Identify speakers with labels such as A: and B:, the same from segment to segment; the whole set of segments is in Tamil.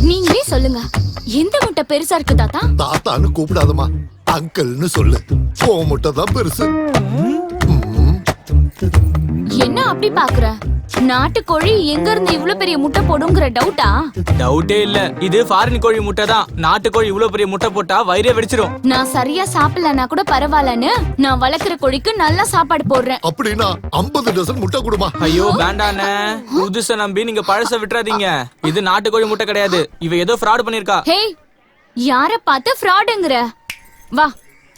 A: நீங்களே சொல்லுங்க, எந்த முட்டை பெருசா இருக்கு தாத்தா?
B: தாத்தான்னு கூப்பிடாதமா, அங்கிள்னு சொல்லு. ஓ முட்டை தான் பெருசு.
A: என்ன அப்படி பாக்குற? நாட்டுக்கோழி எங்க இருந்து இவ்வளவு பெரிய முட்டை போடுங்கிற டவுட்டா?
C: டவுட்டே இல்ல, இது ஃபாரின் கோழி முட்டை தான். நாட்டுக்கோழி இவ்வளவு பெரிய முட்டை போட்டா வயிறே வெடிச்சிரும்.
A: நான் சரியா சாப்பிடலனா கூட பரவாயில்லன்னு நான் வளர்க்குற கோழிக்கு நல்லா சாப்பாடு போடுறேன்.
B: அப்படின்னா 50 டசன் முட்டை கொடுமா.
C: ஐயோ வேண்டாண்ணே, புதுசை நம்பி நீங்க பழச விட்டுறாதீங்க. இது நாட்டுக்கோழி முட்டை கிடையாது, இவ ஏதோ ஃப்ராட் பண்ணிருக்கா.
A: ஹே, யார பார்த்து ஃப்ராடுங்கற? வா,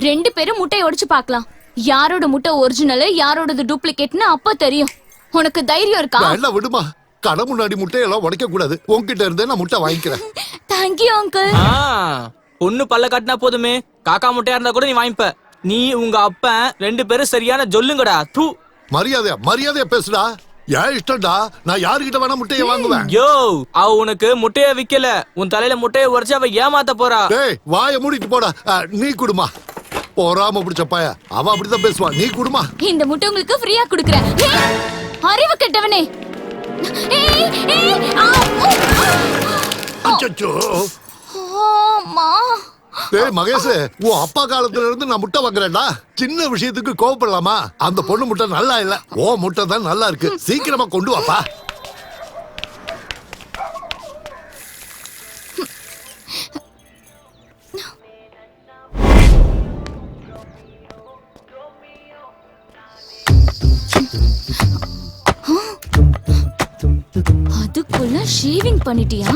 A: 2 பேரும் முட்டையை உடைச்சு பார்க்கலாம். யாரோட முட்டை ஒரிஜினல், யாரோடது டூப்ளிகேட்னு அப்ப தெரியும். உனக்கு தைரியம் இருக்கா?
B: எல்லாம் விடுமா, கடை முன்னாடி முட்டையெல்லாம் உடைக்க கூடாது. உன்கிட்ட இருந்தே நான் முட்டை வாங்கிக்கிறேன்.
A: Thank you uncle.
C: பொண்ணு பல்ல காட்டினா போதுமே, காக்கா முட்டையா இருந்தா கூட நீ வாங்கிப்ப. நீ உங்க அப்பன் 2 பேரும் சரியான ஜொல்லுங்கடா. தூ,
B: மரியாதையா பேசுடா. ஏன் இஷ்டம்டா, நான் யாருகிட்ட வேணா முட்டையை வாங்குவேன்.
C: யோ, அவ உனக்கு முட்டைய விக்கல, உன் தலையில முட்டைய உடைச்சு அவ ஏமாத்த போறா.
B: டேய், வாயை மூடிட்டு போடா. நீ குடுமா. போறாம பிடிச்ச பைய, அவ அப்படிதான் பேசுவா. நீ குடுமா.
A: இந்த முட்டை உங்களுக்கு ஃப்ரீயா குடுக்குறேன். அறிவு கெட்டவனே.
B: அச்சச்சோ.
A: அம்மா.
B: டேய் மகேஷ், உன் அப்பா காலத்துல இருந்து நான் முட்டை வாங்குறேன்டா. சின்ன விஷயத்துக்கு கோவப்படலாமா? அந்த பொண்ணு முட்டை நல்லா இல்ல, ஓ முட்டை தான் நல்லா இருக்கு. சீக்கிரமா கொண்டு வாப்பா.
A: அதுக்குள்ள ஷேவிங் பண்ணிட்டியா?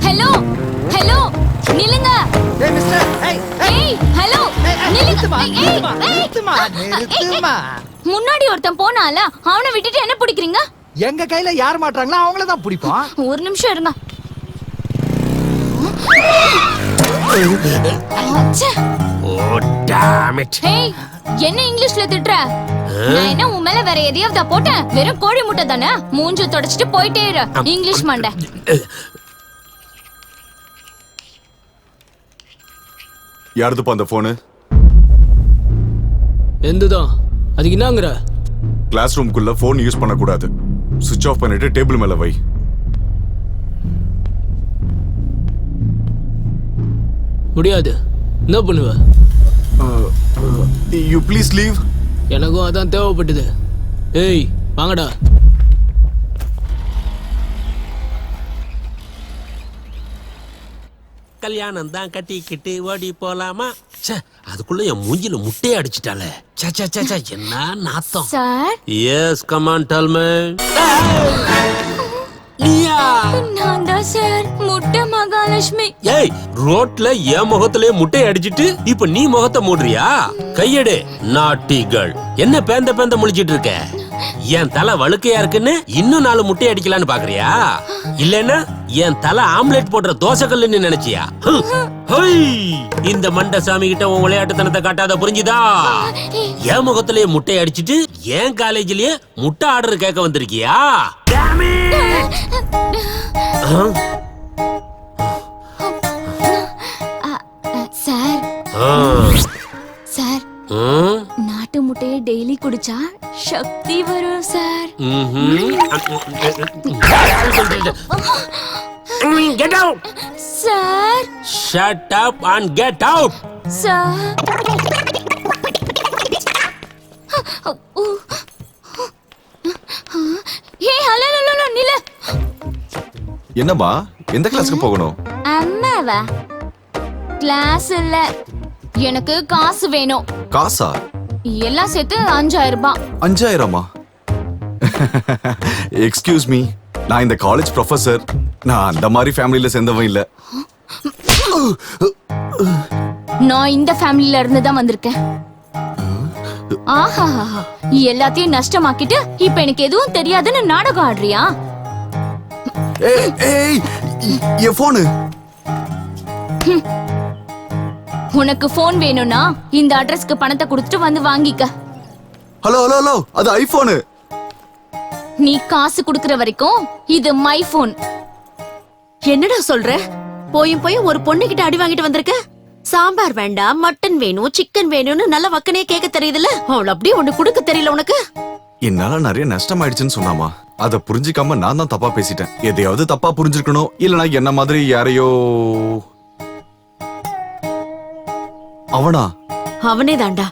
A: ஹலோ ஹலோ, நில்லுங்க.
D: ஏய் மிஸ்டர்,
A: ஏய் ஹலோ, நில்லுங்க.
D: நிறுத்துமா.
A: முன்னாடி ஒருத்தன் போனால, அவனை விட்டுட்டு என்ன பிடிக்கிறீங்க?
D: எங்க கையில யார் மாட்டாங்களோ அவங்கள தான் பிடிப்போம்.
A: ஒரு நிமிஷம் இருங்க. ஏய், என்ன இங்கிலீஷ்ல திட்டுற? நான் என்ன உன் மேல வேற எதையாவது போட்டேன்? வெறும் கோழி முட்டை தானே. மூஞ்ச தொடச்சிட்டு போயிட்டே இரு, இங்கிலீஷ் மண்டை.
E: யாருதுப்பா அந்த போனு?
C: எந்துதான், அதுக்கு என்னங்கற?
E: கிளாஸ் ரூம்குள்ள போன் யூஸ் பண்ண கூடாது. சுவிட்ச் ஆஃப் பண்ணிட்டு டேபிள் மேல வை.
C: முடியாது. என்ன பண்ணுவ?
E: You please leave.
C: எனக்கும் அதான் தேவைப்பட்டது. ஏய் வாங்கடா.
F: கல்யாணம் தான் கட்டிக்கிட்டு ஓடி போலாமா? ச்சே, அதுக்குள்ள என் மூஞ்சில முட்டையை அடிச்சிட்டாளே. சே சே சே சே, என்ன நாத்தம்.
A: Sir,
F: yes come on tell me. நீயா?
A: நான் தான் சார், முட்டை மகாலட்சுமி.
F: ஏய், ரோட்ல என் முகத்திலே முட்டையை அடிச்சிட்டு இப்ப நீ முகத்தை மூடுறியா? கையெடு நாட்டி கேர்ள். என்ன பேந்த பேந்த முழிச்சிட்டு இருக்க? என் தலை வழுக்கையா இருக்குன்னு இன்னும் 4 முட்டையை அடிக்கலான்னு பாக்குறியா? இல்லன்னா என் தலை ஆம்லெட் போடுற தோசைக்கல்லுன்னு நினைச்சியா? இந்த மண்ட சாமி கிட்ட உன் விளையாட்டுத்தனத்தை காட்டாத, புரிஞ்சுதா? என் முகத்திலேயே முட்டையை அடிச்சிட்டு என் காலேஜ்லயே முட்டை ஆர்டர் கேட்க வந்திருக்கியா?
A: சார், சார், நாட்டு முட்டையை டெய்லி குடிச்சா சக்தி வரும் sir.
F: Get out!
A: Sir,
F: Shut up and get out!
A: Sir. Hey, hello hello hello, நில்ல.
E: என்னம்மா, எந்த கிளாஸ்க்கு போகணும்?
A: அம்மாவா? கிளாஸ் இல்ல, எனக்கு காசு வேணும்.
E: காசா?
A: எல்லாம் சேர்த்து 5000 ரூபாய்.
E: 5000-ஆ? எக்ஸ்கியூஸ் மீ, நான் இந்த காலேஜ் ப்ரொஃபசர். நான் அந்த மாதிரி ஃபேமிலில சேர்ந்தவன் இல்ல.
A: நான் இந்த ஃபேமிலில இருந்து தான் வந்திருக்கேன். ஆஹா, எல்லாத்தையும் நஷ்டமாக்கிட்டு இப்ப எனக்கு எதுவும் தெரியாதுன்னு நாடகம் ஆடுறியா?
E: ஏய் ஏய், என் போனு.
A: உனக்கு போன் வேணும்னா இந்த அட்ரஸ்க்கு பணத்தை கொடுத்துட்டு வந்து வாங்கிக்க.
E: ஹலோ ஹலோ ஹலோ, அது ஐபோனு.
A: நீ காசு குடுக்கற வரைக்கும் இது மை போன்.
G: என்னடா சொல்ற? போயும் போய் ஒரு பொண்ணு கிட்ட அடி வாங்கிட்டு வந்திருக்க. சாம்பார் வேண்டாம், மட்டன் வேணும், சிக்கன் வேணும்னு நல்ல வக்கனே கேட்க தெரியுதுல்ல. அவள் அப்படியே ஒண்ணு குடுக்க தெரியல உனக்கு.
E: என்னால நிறைய நஷ்டம் ஆயிடுச்சுன்னு சொன்னாமா. அத புரிஞ்சுக்காம நான் தான் தப்பா பேசிட்டேன். எதையாவது தப்பா புரிஞ்சிருக்கணும், இல்லனா என்ன மாதிரி யாரையோ. அவனா?
G: அவனே தாண்டா.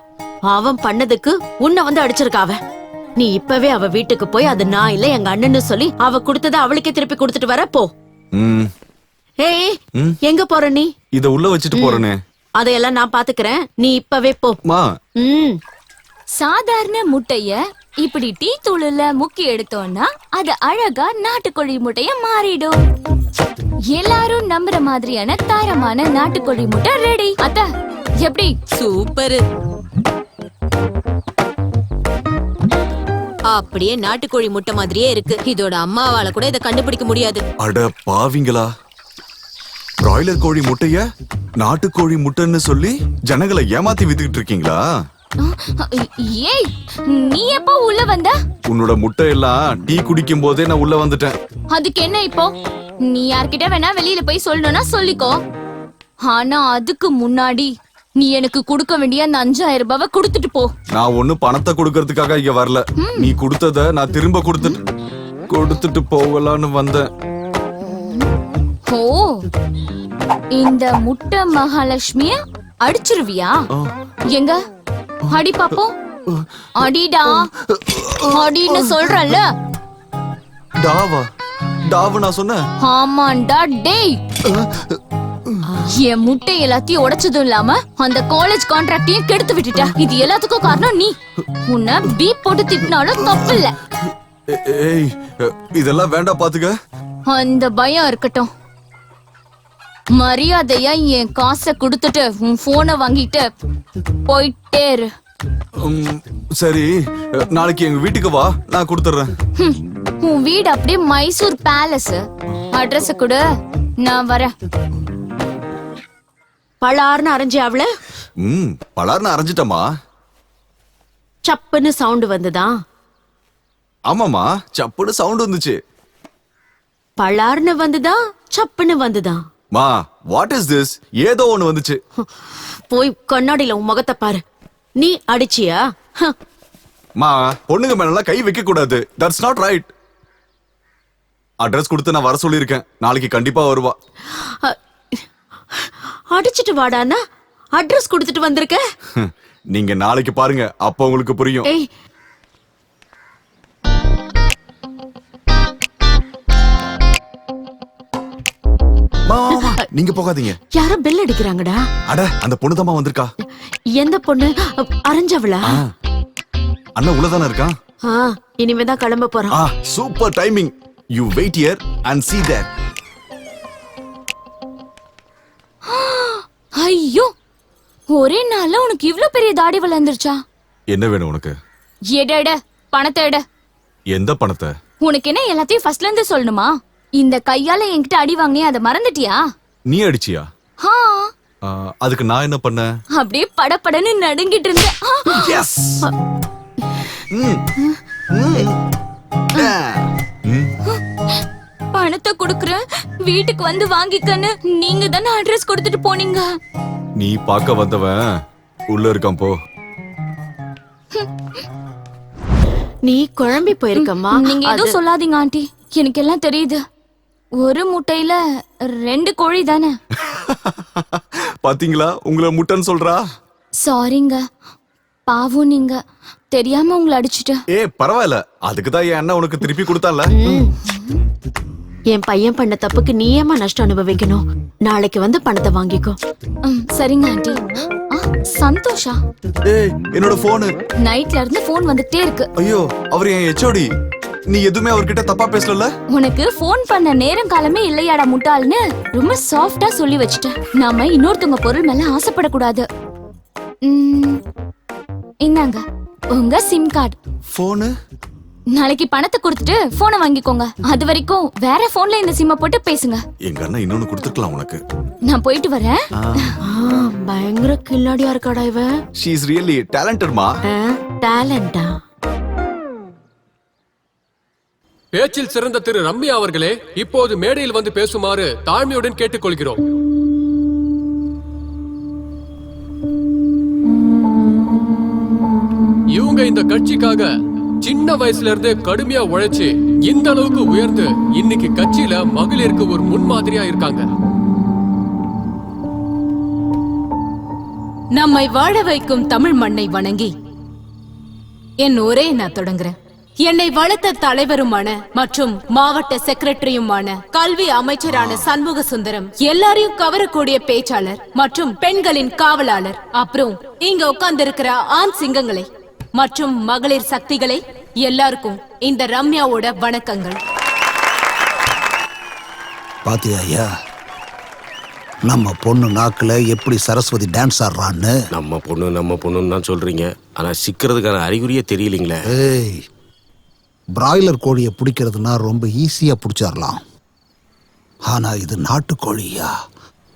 G: அவன் பண்ணதுக்கு உன்னை வந்து அடிச்சிருக்காவ. நீ இப்பவே அவ வீட்டுக்கு போய் அது நான் இல்ல எங்க அண்ணன்னு சொல்லி அவ கொடுத்தத அவளுக்கே திருப்பி கொடுத்துட்டு வர போ.
E: ம்.
G: ஏய் எங்க போற நீ?
E: இத உள்ள வச்சுட்டு போறேனே.
G: அதையெல்லாம் நான் பாத்துக்கிறேன், நீ இப்பவே போ.
E: மா.
A: சாதாரண முட்டைய இப்படி டீ தூளுல முக்கி எடுத்தோம்னா அது அழகா நாட்டுக்கோழி முட்டைய மாறிடும். எல்லாரும் நம்புற மாதிரியான தரமான நாட்டுக்கோழி முட்டை ரெடி. அத்த எப்படி?
H: சூப்பர். அப்படியே நாட்டுக்கோழி முட்டை மாதிரியே இருக்கு. இதோட அம்மாவால கூட இதை கண்டுபிடிக்க முடியாது.
E: அட பாவிங்களா, பிராய்லர் கோழி முட்டைய நாட்டுக்கோழி முட்டைன்னு சொல்லி ஜனங்களை ஏமாத்தி வித்துக்கிட்டு இருக்கீங்களா?
A: ஏய், நீ எப்போ உள்ள வந்த?
E: உன்னோட முட்டை எல்லாம் டீ குடிக்கும் போதே நான் உள்ள வந்துட்டேன்.
A: அதுக்கு என்ன இப்போ? நீ யார்கிட்ட வேணா வெளியில போய் சொல்லணும்னா சொல்லிக்கோ. ஆனா அதுக்கு முன்னாடி நீ எனக்கு கொடுக்க வேண்டிய அந்த 5000 ரூபாவை கொடுத்துட்டு போ.
E: நான் ஒண்ணு பணத்தை கொடுக்கறதுக்காக இங்க வரல. நீ கொடுத்தத நான் திரும்ப கொடுத்துட்டு போகலான்னு வந்தேன்.
A: ஓ, இந்த முட்டை மகாலட்சுமிய அடிச்சிருவியா? எங்க அடி பாப்போம். அடிடா, அடின்னு சொல்றல்ல.
E: டாவா? டாவு நான் சொன்னேன்.
A: ஆமாண்டா. டேய், என் முட்டை எல்லாத்தையும் உடைச்சதும் இல்லாம அந்த காலேஜ் கான்ட்ராக்டையும் கெடுத்து விட்டுட்ட. இது எல்லாத்துக்கும் காரணம் நீ. உன்னை பீப் போட்டு திட்டினாலும் தப்பு இல்ல.
E: ஏய், இதெல்லாம் வேண்டாம் பாத்துக்க.
A: அந்த பயம் இருக்கட்டும். மரியாதையா என் காசை கொடுத்துட்டு உன் போனை வாங்கிட்டு போயிட்டே இரு.
E: சரி, நாளைக்கு எங்க வீட்டுக்கு வா, நான் கொடுத்துறேன்.
A: உன் வீடு அப்படியே மைசூர் பேலஸ். அட்ரஸ் கொடு, நான் வரேன்.
G: பலார்னு அரைஞ்சி அவள
E: பலார்னு அரைஞ்சிட்டமா.
G: சப்புன்னு சவுண்ட் வந்துதா?
E: ஆமாமா, சப்புன்னு சவுண்ட் வந்துச்சு.
G: பலார்னு வந்துதா சப்புன்னு வந்துதா?
E: மா, வாட் இஸ் திஸ்? ஏதோ ஒண்ணு வந்துச்சு.
G: போய் கண்ணாடியில உன் முகத்தை பாரு. நீ அடிச்சியா?
E: மா, பொண்ணுங்க மேல கை வைக்க கூடாது. That's not right. அட்ரஸ் கொடுத்து நான் வர சொல்லியிருக்கேன். நாளைக்கு கண்டிப்பா வருவா.
G: அடிச்சிட்டு வாடானா அட்ரஸ் கொடுத்துட்டு வந்திருக்க.
E: நீங்க நாளைக்கு பாருங்க, அப்ப உங்களுக்கு புரியும்.
G: ஏய்,
E: நீங்க போகாதீங்க.
G: யாரோ பெல் அடிக்கிறாங்கடா.
E: அட, அந்த பொண்ணுதாம்மா வந்திருக்கா.
G: எந்த பொண்ணு? அரைஞ்சவளா?
E: அண்ணா உள்ளதானே இருக்கான்.
G: இனிமேதான் கிளம்ப போறான்.
E: Super timing. You wait here and see that.
A: ஐயோ, ஒரே நாள்ல உனக்கு இவ்ளோ பெரிய தாடி வளர்ந்துருச்சா?
E: என்ன வேணும் உனக்கு?
A: எட பணத்தை எட.
E: எந்த பணத்தை?
A: உனக்கு என்ன எல்லாத்தையும் ஃபர்ஸ்ட்ல இருந்து சொல்லணுமா? இந்த கையால என்கிட்ட அடி வாங்கினியே, அதை மறந்துட்டியா?
E: நீ அடிச்சியா? அதுக்கு நான் என்ன பண்ண?
A: அப்படியே படபடன்னு நடுங்கிட்டு இருந்தேன்.
E: எஸ்.
A: பணத்தை கொடுக்குறேன், வீட்டுக்கு வந்து வாங்கிக்கன்னு நீங்க தானே அட்ரஸ் கொடுத்துட்டு போனீங்க.
E: நீ பார்க்க வந்தவன் உள்ள இருக்கான், போ.
G: நீ குழம்பி போயிருக்கம்மா.
A: நீங்க எதுவும் சொல்லாதீங்க ஆண்டி, எனக்கு எல்லாம் தெரியுது. ஒரு முட்டையில 2 கோழி தானே.
E: பாத்தீங்களா, உங்களை முட்டைன்னு சொல்றா.
A: சாரிங்க, பாவம், நீங்க தெரியாம உங்களை அடிச்சுட்டேன்.
E: பரவாயில்ல, அதுக்குதான் என் அண்ணன் உனக்கு திருப்பி கொடுத்தான்ல.
G: என் பையன் பண்ண தப்புக்கு நீ ஏமா நஷ்டம் அனுபவிக்கணும்? நாளைக்கு வந்து பணத்தை வாங்கிக்கோ.
A: சரிங்க ஆண்டி. சந்தோஷா?
E: என்னோட போனு
A: நைட்ல இருந்து போன் வந்துட்டே இருக்கு.
E: ஐயோ, அவர் என் HOD. நீ எதுவுமே அவர்கிட்ட தப்பா பேசல. உனக்கு
A: போன் பண்ண நேரம் காலமே இல்லையாடா முட்டாள்னு ரொம்ப சாஃப்டா சொல்லி வச்சுட்டேன். நாம இன்னொருத்தவங்க பொருள் மேல ஆசைப்படக்கூடாது. இந்தாங்க உங்க சிம் கார்டு.
E: போனு
A: நாளைக்கு பணத்தை கொடுத்துட்டு போனை வாங்கிக்கோங்க. அது வரைக்கும் வேற போன்ல இந்த சிம்ம போட்டு பேசுங்க.
E: எங்க அண்ணா இன்னொன்னு கொடுத்துக்கலாம் உனக்கு.
A: நான் போயிட்டு வரேன்.
G: பயங்கர கில்லாடியா இருக்காடா இவ.
E: she is really talented மா.
G: டேலண்டா?
I: பேச்சில் சிறந்த திரு ரம்யா அவர்களே, இப்போது மேடையில் வந்து பேசுமாறு தாழ்மையுடன் கேட்டுக்கொள்கிறோம். இவங்க இந்த கட்சிக்காக சின்ன வயசுல இருந்தே கடுமையா உழைச்சு இந்த அளவுக்கு உயர்ந்து இன்னைக்கு கட்சியில மகளிருக்கு ஒரு முன்மாதிரியா இருக்காங்க.
H: நம்மை வாழ வைக்கும் தமிழ் மண்ணை வணங்கி என் ஒரே நான் தொடங்குறேன். என்னை வளர்த்த தலைவருமான மற்றும் மாவட்ட செக்ரட்டரியுமான கல்வி அமைச்சரான சண்முக சுந்தரம், எல்லாரையும் கவரக்கூடிய பேச்சாளர் மற்றும் பெண்களின் காவலாளர், அப்புறம் இங்க உட்கார்ந்து இருக்கிற ஆண் சிங்கங்களை மற்றும் மகளிர் சக்திகளை எல்லாருக்கும் இந்த ரம்யாவோட வணக்கங்கள்.
J: பாத்தியா ஐயா, நம்ம பொண்ணு நாக்குல எப்படி சரஸ்வதி டான்ஸ் ஆடுறான்னு.
K: நம்ம பொண்ணுன்னு தான் சொல்றீங்க, ஆனா சிக்கிறதுக்கான அறிகுறியே தெரியலீங்களே.
J: ஏய், பிராய்லர் கோழியை பிடிக்கிறதுனா ரொம்ப ஈஸியா பிடிச்சிடலாம். ஆனா இது நாட்டுக்கோழியா,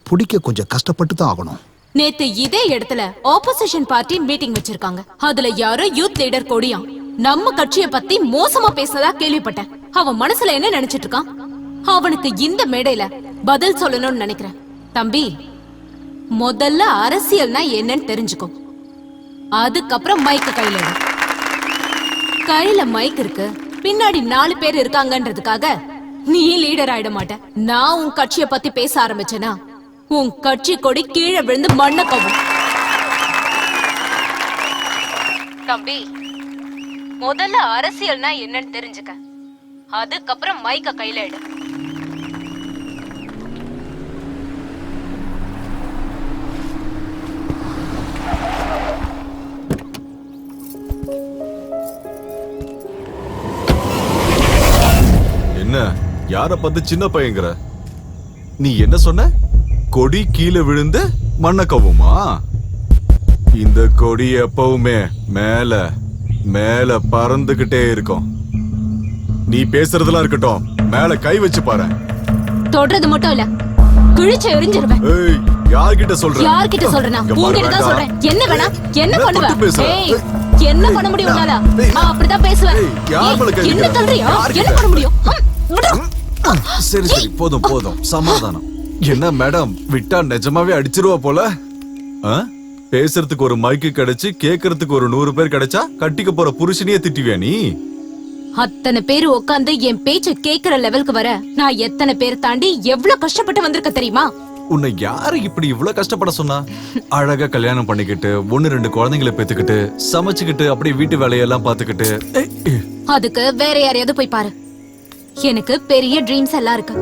J: பிடிக்க கொஞ்சம் கஷ்டப்பட்டு தான் ஆகணும்.
H: நேத்து இதே இடத்துல ஆப்போசிஷன் பார்ட்டி மீட்டிங் வச்சிருக்காங்க. அதுல யாரோ யூத் லீடர் கொடியா நம்ம கட்சிய பத்தி மோசமா பேசுனதா கேள்விப்பட்டேன். அவன் மனசுல என்ன நினைச்சிட்டு இருக்கான்? அவனுக்கு இந்த மேடையில பதில் சொல்லணும்னு நினைக்கிறேன். தம்பி, முதல்ல அரசியல்னா என்னன்னு தெரிஞ்சுக்கோ, அதுக்கப்புறம் மைக்க கையில எடு. கையில மைக் இருக்கு, பின்னாடி 4 பேர் இருக்காங்கன்றதுக்காக நீ லீடர் ஆயிட மாட்ட. நான் உன் கட்சிய பத்தி பேச ஆரம்பிச்சேனா உன் கட்சி கொடி கீழே விழுந்து மண்ண கவும். தம்பி, முதல்ல அரசியல்னா என்னன்னு தெரிஞ்சுக்க, அதுக்கப்புறம் மைக்க கையில எடு.
E: என்ன யார பார்த்து சின்ன பையங்கிற? நீ என்ன சொன்ன? கொடி கீழே விழுந்து மண்ண கவுமா? இந்த கொடி எப்பவுமே மேல மேல பறந்துகிட்டே இருக்கும். நீ பேசுறதெல்லாம் இருக்கட்டும், மேல கை வச்சு பாரு.
H: தொடுறது மட்டும் இல்ல, கிழிச்சு எரிஞ்சிருவேன்.
E: ஏய், யார்கிட்ட சொல்ற?
H: யார்கிட்ட சொல்றேனா? உன்கிட்ட தான் சொல்றேன். என்ன வேணா என்ன பண்ணுவ? ஏய், என்ன பண்ண முடியும் உன்னால? அப்படிதான் பேசுவேன். என்ன சொல்றியா? என்ன பண்ண முடியும்?
E: சரி சரி, போதும் போதும், சமாதானம். என்ன மேடம், விட்டா நிஜமாவே அடிச்சிருவா போல. பேசுறதுக்கு ஒரு மைக்கு கிடைச்சு கேக்குறதுக்கு ஒரு 100 பேர் கிடைச்சா கட்டிக்க போற புருஷனையே திட்டுவியா நீ?
H: அத்தனை பேர் உட்கார்ந்து என் பேச்ச கேக்குற லெவலுக்கு வர நான் எத்தனை பேர் தாண்டி எவ்வளவு கஷ்டப்பட்டு வந்திருக்க தெரியுமா?
E: உன்னை யாரு இப்படி இவ்வளவு கஷ்டப்பட சொன்னா? அழகா கல்யாணம் பண்ணிக்கிட்டு 1-2 குழந்தைங்களை பெத்துக்கிட்டு சமைச்சுக்கிட்டு அப்படியே வீட்டு வேலையெல்லாம் பாத்துக்கிட்டு.
H: அதுக்கு வேற யாரையாவது போய் பாரு. எனக்கு பெரிய ட்ரீம்ஸ் எல்லாம் இருக்கு.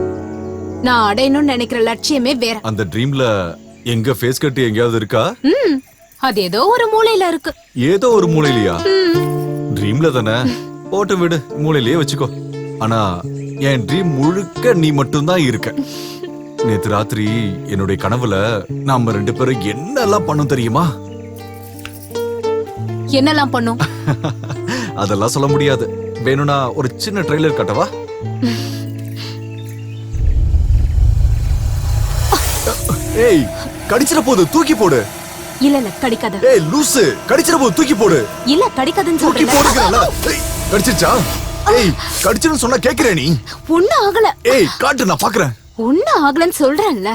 H: நான் அடையணும்னு நினைக்கிற லட்சியமே வேற.
E: அந்த ட்ரீம்ல எங்க ஃபேஸ் கட் எங்கயாவது இருக்கா?
H: அது ஏதோ ஒரு மூலையில இருக்கு.
E: ஏதோ ஒரு மூலையிலயா? ட்ரீம்ல தானே, போட்டு விடு, மூலையிலேயே வச்சுக்கோ. ஆனா என் ட்ரீம் முழுக்க நீ மட்டும்தான் இருக்க. நேத்து ராத்திரி என்னுடைய கனவுல நாம 2 பேரும் என்னெல்லாம் பண்ணோம் தெரியுமா?
H: என்னெல்லாம் பண்ணோம்?
E: அதெல்லாம் சொல்ல முடியாது. வேணும்னா ஒரு சின்ன ட்ரெய்லர் காட்டவா? ஏய், கடிச்சிர போது தூக்கி போடு.
H: இல்ல இல்ல, கடிக்காத.
E: ஏய் லூசு, கடிச்சிர போது தூக்கி போடு.
H: இல்ல, கடிக்காதன்னு
E: தூக்கி
H: சொல்றேன்.
E: போடுங்கறல. ஏய், கடிச்சிச்சா? ஏய், கடிச்சிருன்னு சொன்னா கேக்குறே நீ?
H: ஒண்ணு ஆகல.
E: ஏய், காட்டு, நான் பாக்குறேன்.
H: ஒண்ணு ஆகலன்னு சொல்றேன்ல.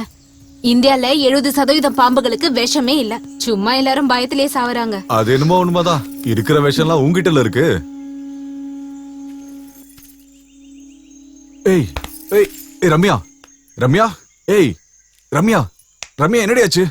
H: இந்தியால 70% பாம்புகளுக்கு விஷமே இல்ல. சும்மா எல்லாரும் பயத்திலே சாவறாங்க.
E: அது என்னமோ உண்மைதான். இருக்கிற விஷயம்லாம் உன்கிட்டல இருக்கு. ஏய் ஏய் ரம்யா, ரம்யா, ஏய் ரம்யா, ரம்யா, என்னடியாச்சு?